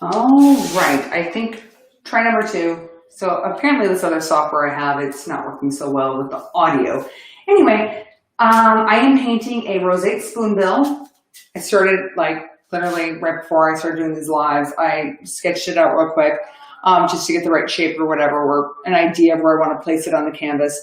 All right, I think try number 2. So apparently this other software I have, it's not working so well with the audio. Anyway, I am painting a roseate spoonbill. I started like literally right before I started doing these lives. I sketched it out real quick just to get the right shape or whatever, or an idea of where I want to place it on the canvas.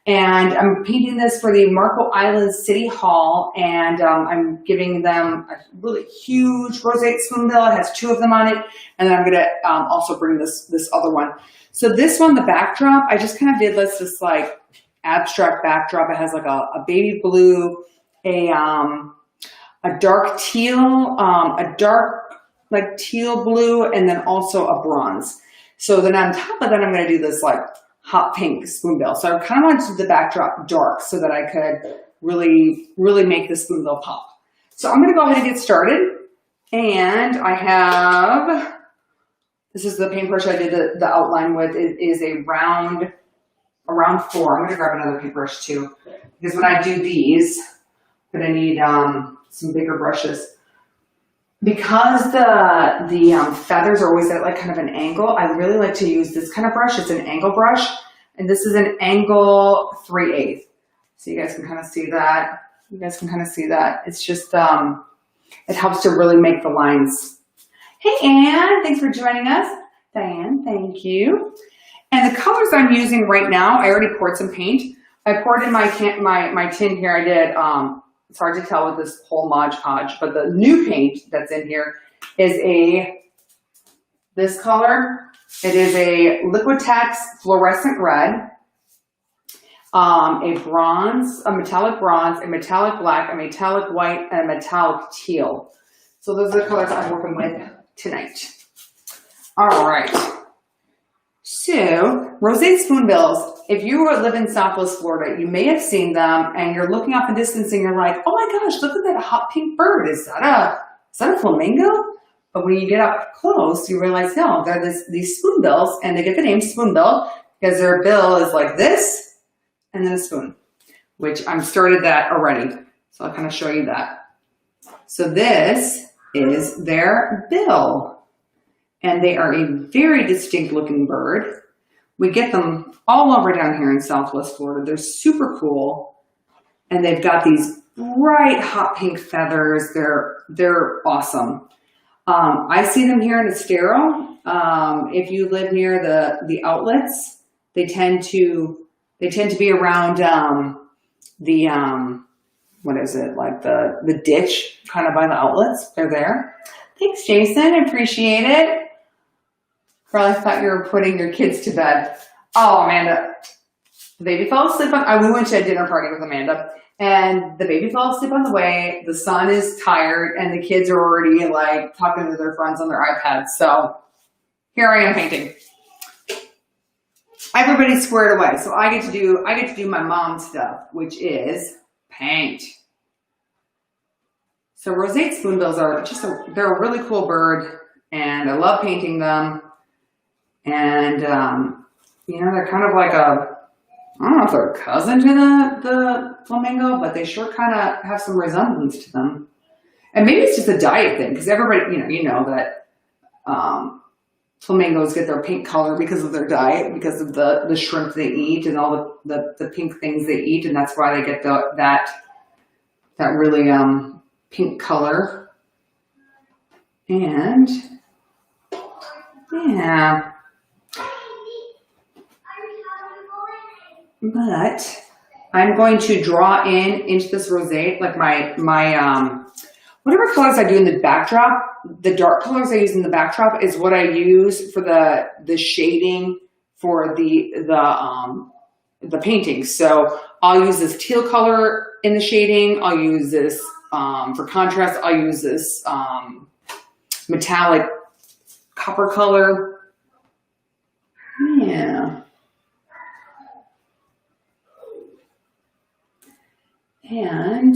And I'm painting this for the Marco Island City Hall, and I'm giving them a really huge roseate spoonbill. It has 2 of them on it, and then I'm going to also bring this other one. So this one, the backdrop, I just kind of did this like abstract backdrop. It has like a baby blue, a dark teal, a dark like teal blue, and then also a bronze. So then on top of that, I'm going to do this like hot pink spoonbill. So I kind of wanted the backdrop dark so that I could really make the spoonbill pop. So I'm going to go ahead and get started. And I have, this is the paintbrush I did the outline with. It is a round 4. I'm going to grab another paintbrush too, because when I do these, I'm going to need some bigger brushes. Because the feathers are always at like kind of an angle, I really like to use this kind of brush. It's an angle brush, and this is an angle 3/8. So you guys can kind of see that. It's just, it helps to really make the lines. Hey, Anne, thanks for joining us. Diane, thank you. And the colors I'm using right now, I already poured some paint. I poured in my tin here. I did, it's hard to tell with this whole Mod Podge, but the new paint that's in here is this color. It is a Liquitex fluorescent red, a bronze, a metallic bronze, a metallic black, a metallic white, and a metallic teal. So those are the colors I'm working with tonight. All right. So, roseate spoonbills. If you live in Southwest Florida, you may have seen them, and you're looking off in the distance and you're like, oh my gosh, look at that hot pink bird. Is that a flamingo? But when you get up close, you realize, no, they're these spoonbills, and they get the name spoonbill because their bill is like this, and then a spoon, which I've started that already. So I'll kind of show you that. So this is their bill. And they are a very distinct looking bird. We get them all over down here in Southwest Florida. They're super cool. And they've got these bright hot pink feathers. They're awesome. I see them here in Estero. If you live near the outlets, they tend to be around what is it, like the ditch kind of by the outlets. They're there. Thanks, Jason. Appreciate it. Probably thought you were putting your kids to bed. Oh, Amanda, the baby fell asleep we went to a dinner party with Amanda, and the baby fell asleep on the way. The son is tired, and the kids are already like talking to their friends on their iPads. So here I am painting. Everybody's squared away, so I get to do my mom stuff, which is paint. So roseate spoonbills are they're a really cool bird, and I love painting them. And, you know, they're kind of like I don't know if they're a cousin to the flamingo, but they sure kind of have some resemblance to them. And maybe it's just a diet thing, because everybody, you know that flamingos get their pink color because of their diet, because of the shrimp they eat and all the pink things they eat, and that's why they get that really pink color. And yeah. But I'm going to draw into this roseate, like my whatever colors I do in the backdrop, the dark colors I use in the backdrop is what I use for the shading for the painting. So I'll use this teal color in the shading. I'll use this for contrast. I'll use this metallic copper color. Yeah. And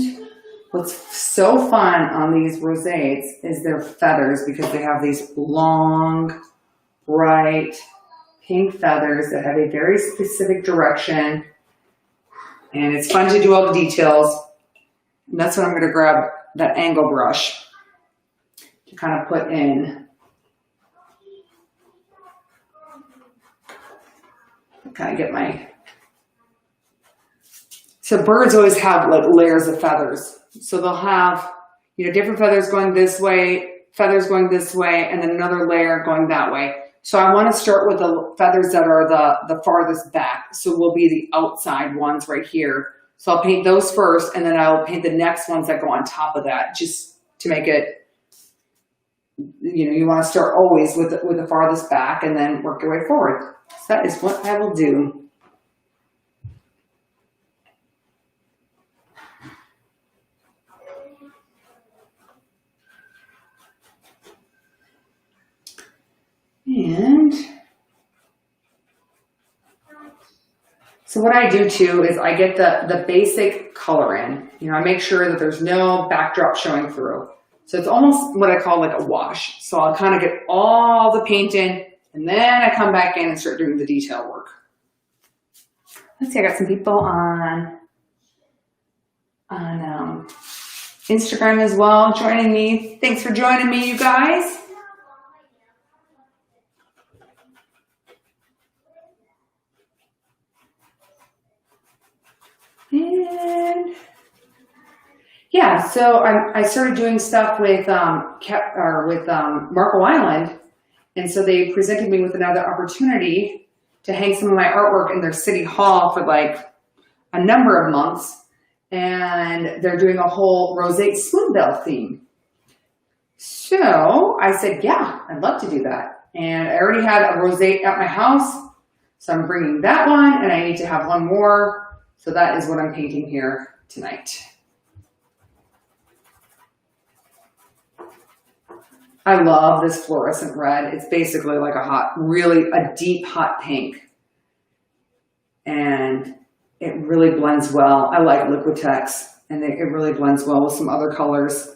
what's so fun on these roseates is their feathers, because they have these long, bright, pink feathers that have a very specific direction. And it's fun to do all the details. And that's when I'm going to grab that angle brush to kind of put in kind of get my, so birds always have like layers of feathers. So they'll have, you know, different feathers going this way, feathers going this way, and then another layer going that way. So I want to start with the feathers that are the farthest back. So will be the outside ones right here. So I'll paint those first, and then I'll paint the next ones that go on top of that, just to make it, you know, you want to start always with the farthest back and then work your way forward. So that is what I will do. And so what I do too is I get the basic color in. You know, I make sure that there's no backdrop showing through. So it's almost what I call like a wash. So I'll kind of get all the paint in, and then I come back in and start doing the detail work. Let's see, I got some people on Instagram as well joining me. Thanks for joining me, you guys. And yeah, so I started doing stuff with Marco Island, and so they presented me with another opportunity to hang some of my artwork in their city hall for like a number of months, and they're doing a whole roseate spoonbill theme. So I said, yeah, I'd love to do that, and I already had a roseate at my house, so I'm bringing that one, and I need to have one more. So that is what I'm painting here tonight. I love this fluorescent red. It's basically like a deep hot pink. And it really blends well. I like Liquitex, and it really blends well with some other colors.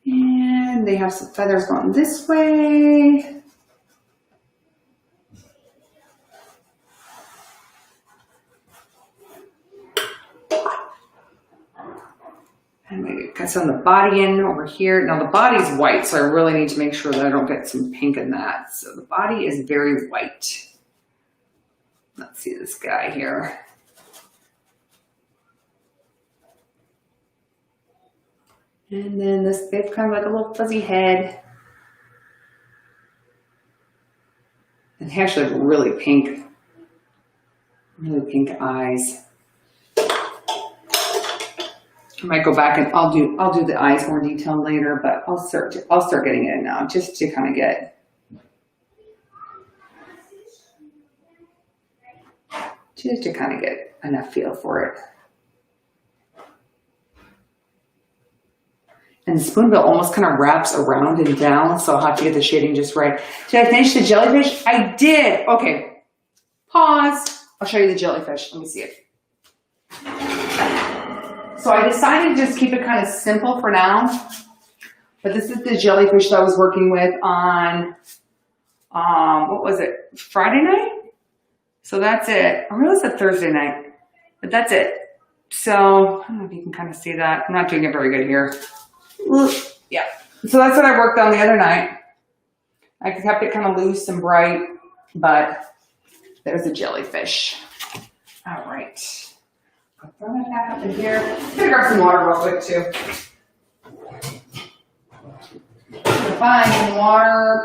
And they have some feathers going this way. And maybe got some of the body in over here. Now the body's white, so I really need to make sure that I don't get some pink in that. So the body is very white. Let's see this guy here. And then this, they have kind of like a little fuzzy head. And they actually have really pink eyes. I might go back and I'll do the eyes more detailed later, but I'll start getting it in now just to kind of get enough feel for it. And the spoonbill almost kind of wraps around and down, so I'll have to get the shading just right. Did I finish the jellyfish? I did. Okay, pause. I'll show you the jellyfish. Let me see it. So I decided to just keep it kind of simple for now, but this is the jellyfish that I was working with on, what was it, Friday night? So that's it. Or it was a Thursday night, but that's it. So I don't know if you can kind of see that. I'm not doing it very good here. Yeah. So that's what I worked on the other night. I kept it kind of loose and bright, but there's a jellyfish. All right. I'll throw that back up in here. I'm gonna grab some water real quick too. Find some water.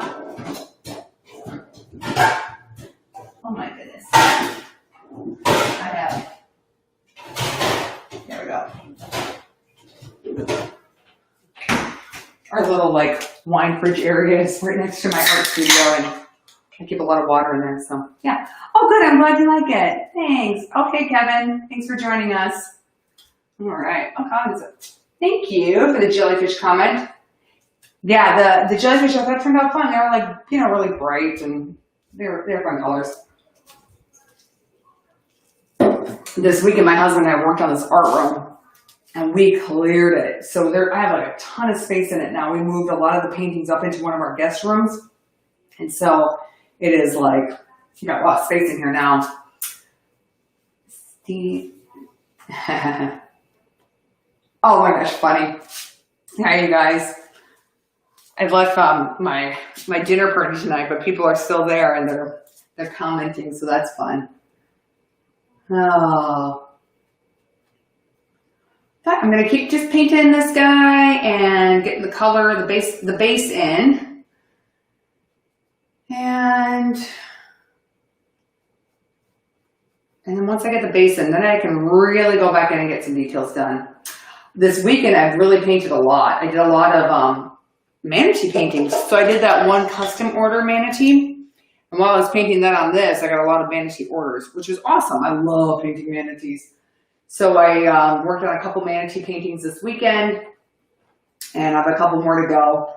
Oh my goodness. I have. There we go. Our little like wine fridge area is right next to my art studio, and I keep a lot of water in there, so yeah. Oh, good. I'm glad you like it. Thanks. Okay, Kevin. Thanks for joining us. All right. Oh, God. Thank you for the jellyfish comment. Yeah, the jellyfish I thought turned out fun. They were like, you know, really bright, and they're fun colors. This weekend, my husband and I worked on this art room, and we cleared it. So I have like a ton of space in it now. We moved a lot of the paintings up into one of our guest rooms, and so it is like, you got a lot of space in here now. Oh my gosh, funny. Hi, you guys. I left my dinner party tonight, but people are still there and they're commenting, so that's fun. Oh, but I'm gonna keep just painting this guy and getting the color, the base in, and then once I get the base in, then I can really go back in and get some details done. This weekend I've really painted a lot. I did a lot of manatee paintings. So I did that one custom order manatee. And while I was painting that on this, I got a lot of manatee orders, which is awesome. I love painting manatees. So I worked on a couple manatee paintings this weekend, and I have a couple more to go.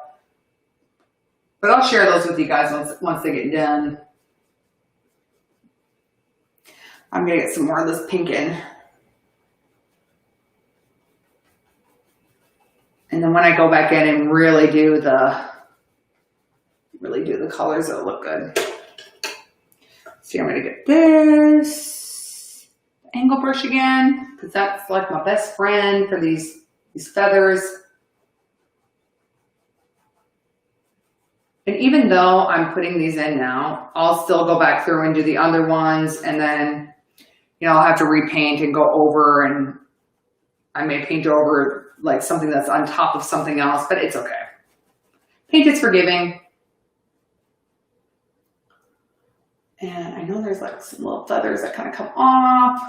But I'll share those with you guys once they get done. I'm gonna get some more of this pink in. And then when I go back in and really do the colors, it'll look good. So I'm gonna get this angle brush again, because that's like my best friend for these feathers. And even though I'm putting these in now, I'll still go back through and do the other ones, and then, you know, I'll have to repaint and go over, and I may paint over like something that's on top of something else, but it's okay. Paint is forgiving. And I know there's like some little feathers that kind of come off.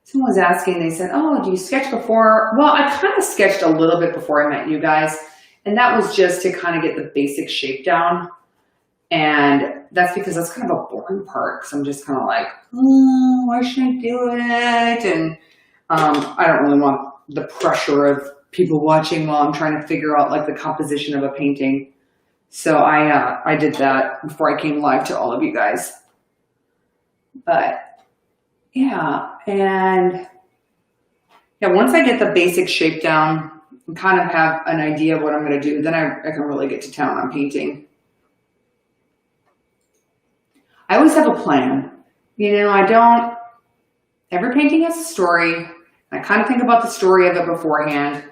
Someone was asking, they said, oh, do you sketch before? Well, I kind of sketched a little bit before I met you guys. And that was just to kind of get the basic shape down. And that's because that's kind of a boring part. Because I'm just kind of like, oh, why should I do it? And I don't really want the pressure of people watching while I'm trying to figure out like the composition of a painting. So I did that before I came live to all of you guys. But yeah, and yeah, once I get the basic shape down and kind of have an idea of what I'm going to do, then I can really get to town on painting. I always have a plan. You know, every painting has a story. I kind of think about the story of it beforehand.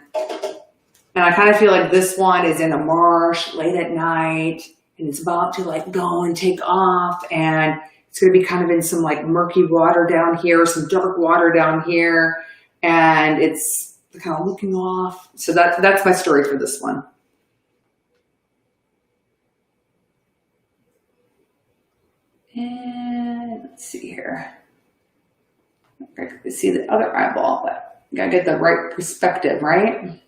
And I kind of feel like this one is in a marsh late at night, and it's about to like go and take off, and it's going to be kind of in some like murky water down here, some dark water down here, and it's kind of looking off. So that's my story for this one. And let's see here. See the other eyeball, but you gotta get the right perspective, right?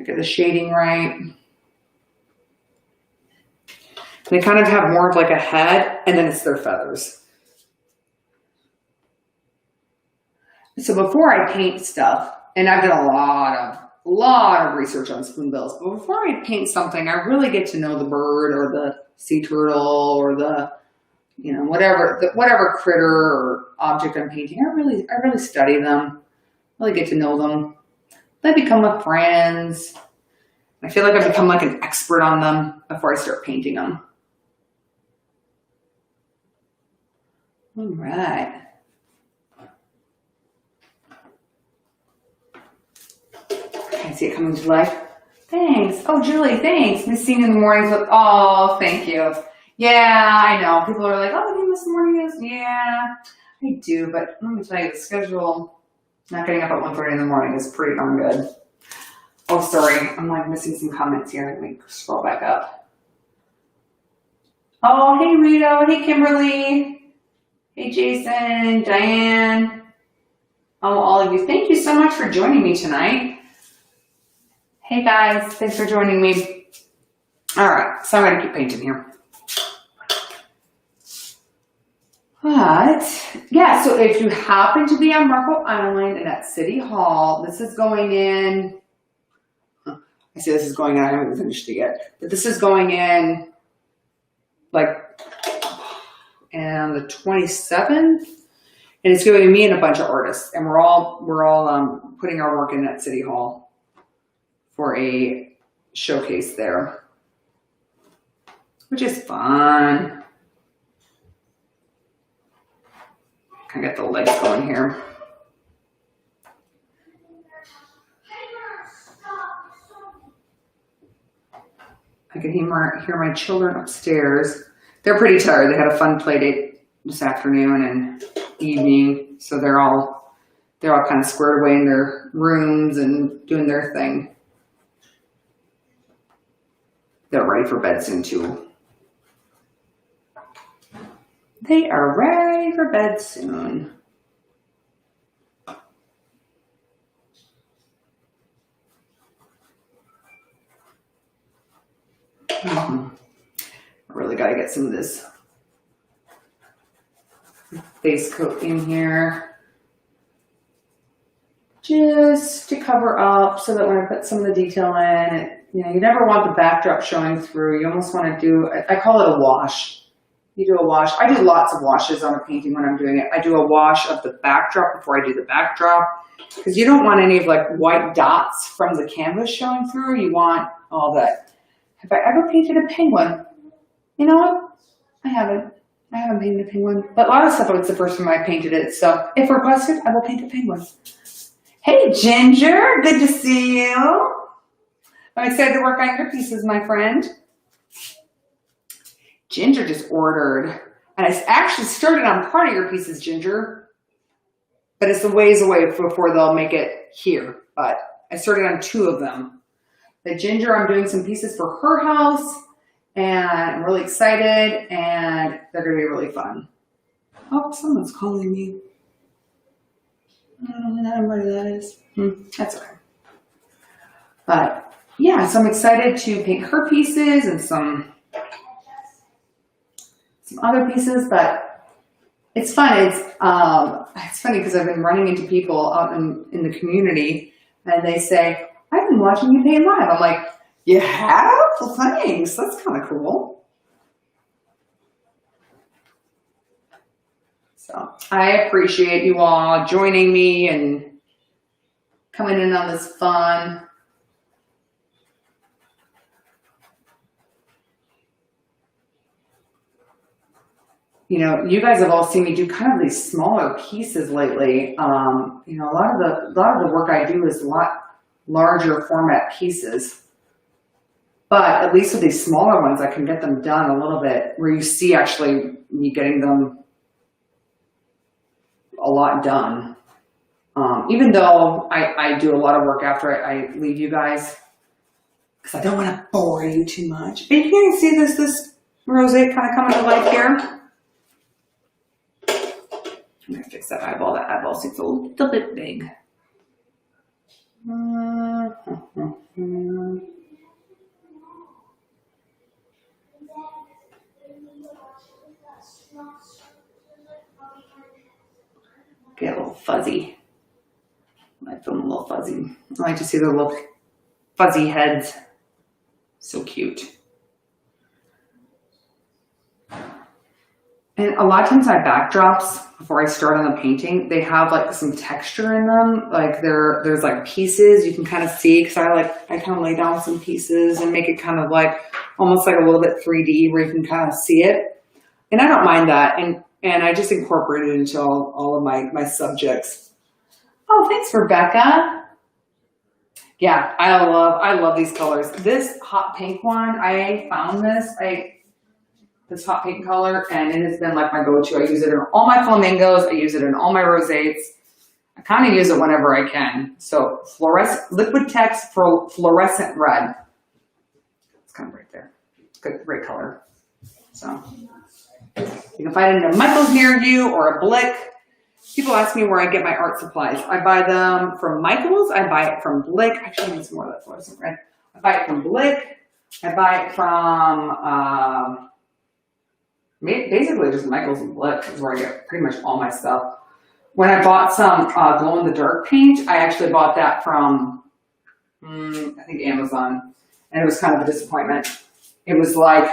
Get the shading right. They kind of have more of like a head, and then it's their feathers. So before I paint stuff, and I've done a lot of research on spoonbills, but before I paint something, I really get to know the bird or the sea turtle or the, you know, whatever critter or object I'm painting. I really study them, really get to know them. They become my friends. I feel like I've become like an expert on them before I start painting them. All right. I see it coming to life. Thanks. Oh, Julie, thanks. Miss seeing you in the mornings. Oh, thank you. Yeah, I know. People are like, oh, you miss the mornings. Yeah, I do. But let me tell you, the schedule, not getting up at 1:30 in the morning is pretty darn good. Oh, sorry. I'm like missing some comments here. Let me scroll back up. Oh, hey, Rito. Hey, Kimberly. Hey, Jason, Diane. Oh, all of you. Thank you so much for joining me tonight. Hey, guys. Thanks for joining me. All right. So I'm going to keep painting here. But, yeah, so if you happen to be on Marco Island and at City Hall, this is going in. I say this is going in, I haven't finished it yet. But this is going in, like, on the 27th. And it's going to be me and a bunch of artists. And we're all putting our work in at City Hall for a showcase there, which is fun. I got the legs going here. can hear my children upstairs. They're pretty tired. They had a fun play date this afternoon and evening, so they're all kind of squared away in their rooms and doing their thing. They're ready for bed soon too. They are ready for bed soon. I really got to get some of this base coat in here just to cover up so that when I put some of the detail in, you never want the backdrop showing through. You almost want to do, I call it a wash. You do a wash. I do lots of washes on a painting when I'm doing it. I do a wash of the backdrop before I do the backdrop because you don't want any of like white dots from the canvas showing through. You want all that. Have I ever painted a penguin? You know what? I haven't painted a penguin. But a lot of stuff, it's the first time I painted it. So if requested, I will paint a penguin. Hey, Ginger. Good to see you. I'm excited to work on your pieces, my friend. Ginger just ordered. And I actually started on part of your pieces, Ginger. But it's a ways away before they'll make it here. But I started on 2 of them. The Ginger, I'm doing some pieces for her house, and I'm really excited, and they're going to be really fun. Oh, someone's calling me. I don't know what that is. That's okay. But, yeah, so I'm excited to paint her pieces and some other pieces, but it's fun. It's funny because I've been running into people out in the community, and they say, I've been watching you paint live. I'm like, you have? Well, thanks. That's kind of cool. So I appreciate you all joining me and coming in on this fun. You guys have all seen me do kind of these smaller pieces lately. A lot of the work I do is a lot larger format pieces, but at least with these smaller ones I can get them done a little bit where you see actually me getting them a lot done, even though I do a lot of work after I leave you guys because I don't want to bore you too much. But you can see this rosette kind of coming to life here. I'm going to fix that eyeball. That eyeball seems a little bit big. Get a little fuzzy. I like them a little fuzzy. I like to see their little fuzzy heads. So cute. And a lot of times my backdrops, before I start on the painting, they have like some texture in them. Like there's like pieces you can kind of see because I kind of lay down some pieces and make it kind of like almost like a little bit 3D where you can kind of see it. And I don't mind that. And I just incorporate it into all of my subjects. Oh, thanks, Rebecca. Yeah, I love these colors. This hot pink one, I found this hot pink color, and it has been like my go-to. I use it in all my flamingos. I use it in all my rosettes. I kind of use it whenever I can. So Liquid Text for Fluorescent Red. It's kind of right there. Good, great color. So you can find it in a Michael's near you or a Blick. People ask me where I get my art supplies. I buy them from Michael's. I buy it from Blick. Actually, I need some more of that fluorescent red. I buy it from Blick. I buy it from basically just Michael's and Blick is where I get pretty much all my stuff. When I bought some glow-in-the-dark paint, I actually bought that from, I think, Amazon. And it was kind of a disappointment. It was like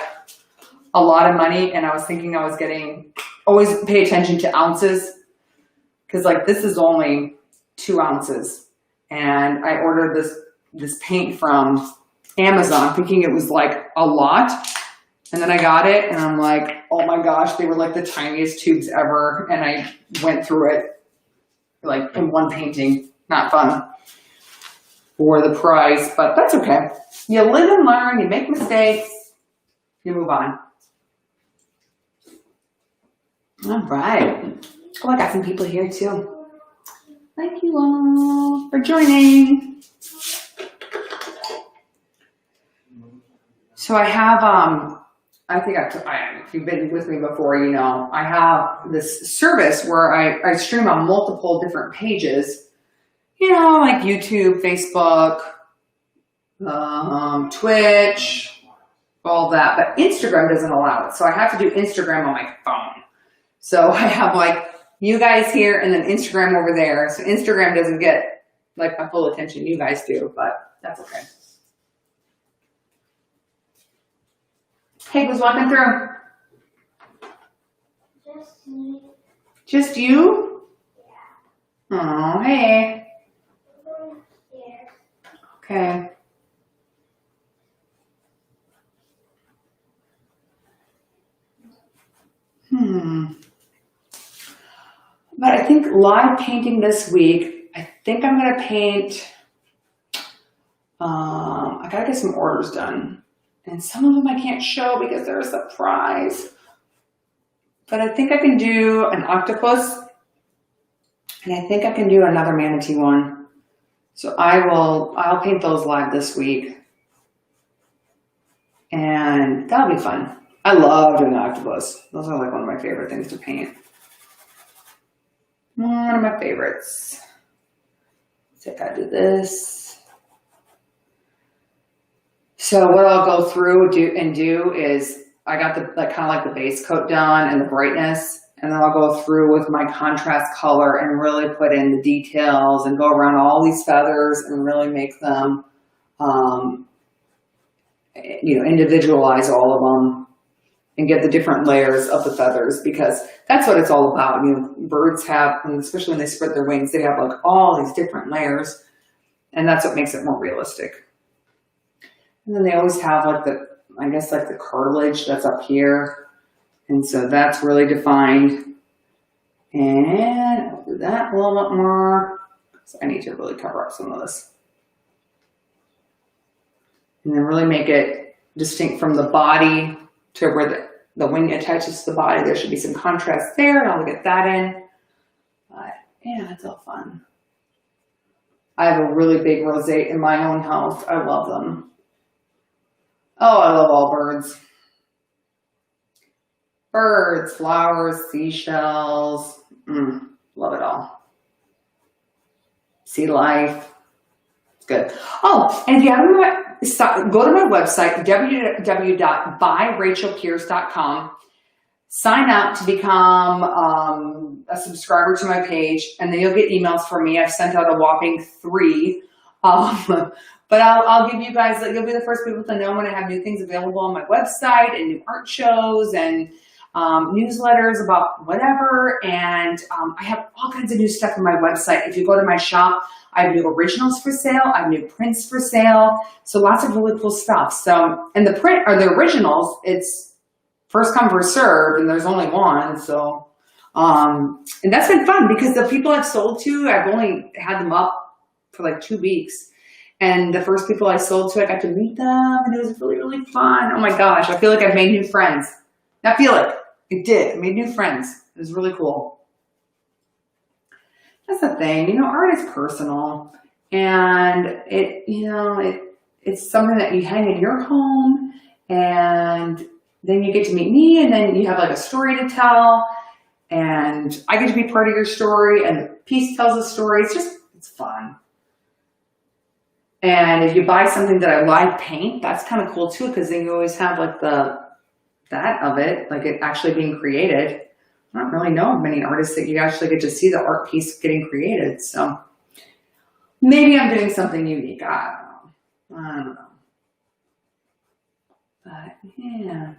a lot of money, and I was thinking I was getting, always pay attention to ounces. Because like this is only 2 ounces. And I ordered this paint from Amazon thinking it was like a lot. And then I got it and I'm like, oh my gosh, they were like the tiniest tubes ever. And I went through it like in one painting. Not fun for the price, but that's okay. You live and learn, you make mistakes. You move on. All right. Oh, I got some people here too. Thank you all for joining. So I have, I think if you've been with me before, you know, I have this service where I stream on multiple different pages, you know, like YouTube, Facebook, Twitch, all that, but Instagram doesn't allow it. So I have to do Instagram on my phone. So I have like you guys here and then Instagram over there. So Instagram doesn't get like my full attention. You guys do, but that's okay. Hey, who's walking through? Just me. Just you? Yeah. Oh, hey. Here. Okay. But I think live painting this week, I think I'm going to paint, I got to get some orders done. And some of them I can't show because they're a surprise. But I think I can do an octopus. And I think I can do another manatee one. So I'll paint those live this week. And that'll be fun. I love doing octopus. Those are like one of my favorite things to paint. One of my favorites. So I gotta do this. So what I'll go through do is I got the kind of like the base coat done and the brightness, and then I'll go through with my contrast color and really put in the details and go around all these feathers and really make them, you know, individualize all of them and get the different layers of the feathers, because that's what it's all about. You know, birds have, and especially when they spread their wings, they have like all these different layers, and that's what makes it more realistic. And then they always have like I guess like the cartilage that's up here. And so that's really defined. And I'll do that a little bit more. So I need to really cover up some of this. And then really make it distinct from the body to where the wing attaches to the body. There should be some contrast there, and I'll get that in. But yeah, it's all fun. I have a really big roseate in my own house. I love them. Oh, I love all birds. Birds, flowers, seashells. Love it all. Sea life. It's good. Oh, and if you haven't, go to my website, www.byrachelpierce.com. Sign up to become a subscriber to my page, and then you'll get emails from me. I've sent out a whopping 3. But I'll give you guys, you'll be the first people to know when I have new things available on my website and new art shows and newsletters about whatever. And I have all kinds of new stuff on my website. If you go to my shop, I have new originals for sale. I have new prints for sale. So lots of really cool stuff. So, and the print or the originals, it's first come, first served, and there's only one. So, and that's been fun because the people I've sold to, I've only had them up for like 2 weeks. And the first people I sold to, I got to meet them, and it was really, really fun. Oh my gosh, I feel like I've made new friends. I feel like it did. I made new friends. It was really cool. That's the thing, you know, art is personal, and it's something that you hang in your home, and then you get to meet me, and then you have like a story to tell, and I get to be part of your story, and the piece tells a story. It's fun. And if you buy something that I live paint, that's kind of cool too, because then you always have like that of it, like it actually being created. I don't really know of many artists that you actually get to see the art piece getting created. So maybe I'm doing something unique. I don't know. But yeah,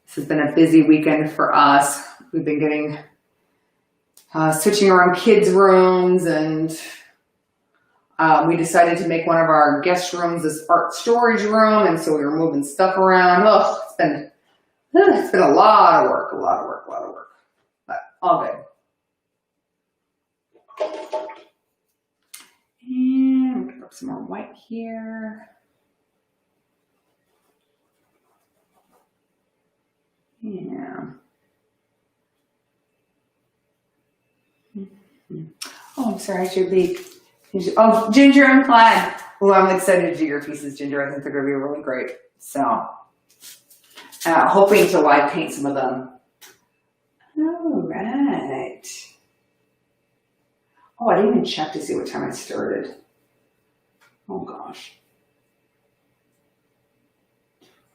this has been a busy weekend for us. We've been getting switching around kids' rooms, and we decided to make one of our guest rooms this art storage room, and so we were moving stuff around. Oh, it's been a lot of work, but all good. And we'll pick up some more white here. Yeah. Oh, I'm sorry, I should be. Oh, Ginger and Plaid. Oh, I'm excited to do your pieces, Ginger. I think they're going to be really great. So, hoping to live paint some of them. All right. Oh, I didn't even check to see what time I started. Oh, gosh.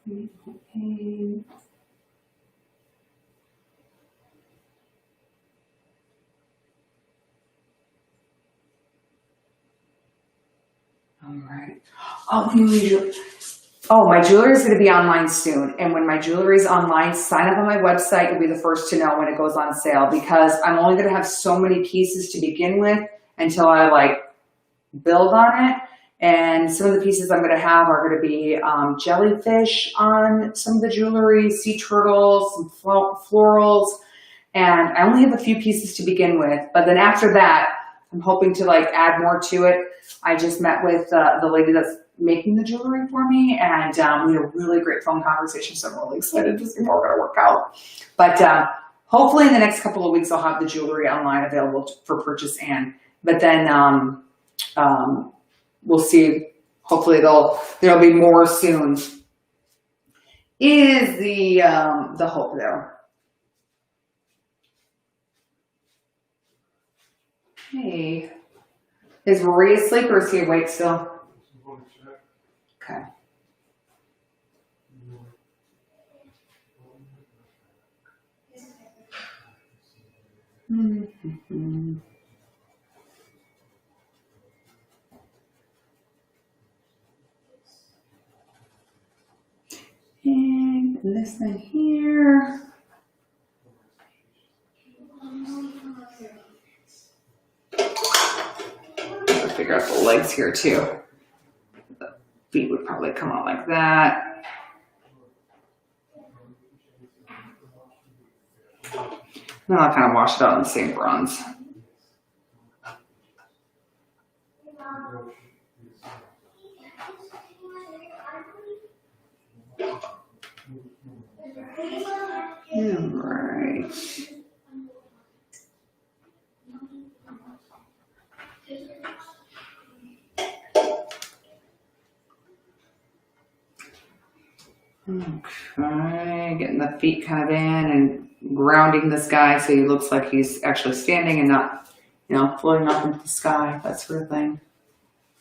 Okay. All right. Oh, my jewelry is going to be online soon. And when my jewelry is online, sign up on my website. You'll be the first to know when it goes on sale because I'm only going to have so many pieces to begin with until I like build on it. And some of the pieces I'm going to have are going to be jellyfish on some of the jewelry, sea turtles, some florals. And I only have a few pieces to begin with. But then after that, I'm hoping to like add more to it. I just met with the lady that's making the jewelry for me, and we had a really great phone conversation, so I'm really excited to see how we're going to work out. But hopefully in the next couple of weeks, I'll have the jewelry online available for purchase, but then we'll see. Hopefully there'll be more soon. Is the hope there? Hey, is Marie asleep or is he awake still? Okay. Mm-hmm. And this thing here. I'll figure out the legs here too. The feet would probably come out like that. Then I'll kind of wash it out in the same bronze. All right. Okay, getting the feet kind of in and grounding this guy so he looks like he's actually standing and not, floating up into the sky, that sort of thing.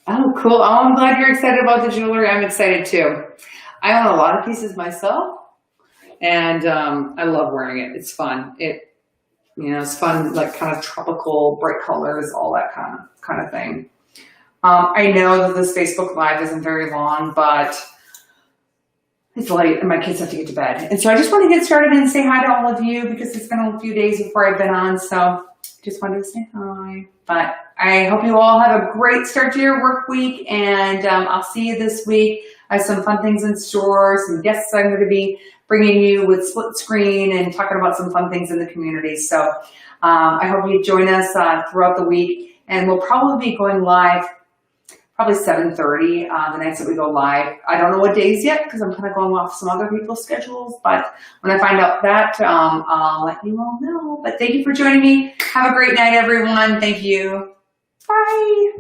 Oh, cool. Oh, I'm glad you're excited about the jewelry. I'm excited too. I own a lot of pieces myself, and I love wearing it. It's fun. It's fun, like kind of tropical, bright colors, all that kind of thing. I know that this Facebook Live isn't very long, but it's late and my kids have to get to bed. And so I just want to get started and say hi to all of you because it's been a few days before I've been on. So just wanted to say hi. But I hope you all have a great start to your work week, and I'll see you this week. I have some fun things in store, some guests I'm going to be bringing you with split screen and talking about some fun things in the community. So I hope you join us throughout the week, and we'll probably be going live probably 7:30 the nights that we go live. I don't know what days yet because I'm kind of going off some other people's schedules, but when I find out that, I'll let you all know. But thank you for joining me. Have a great night, everyone. Thank you. Bye.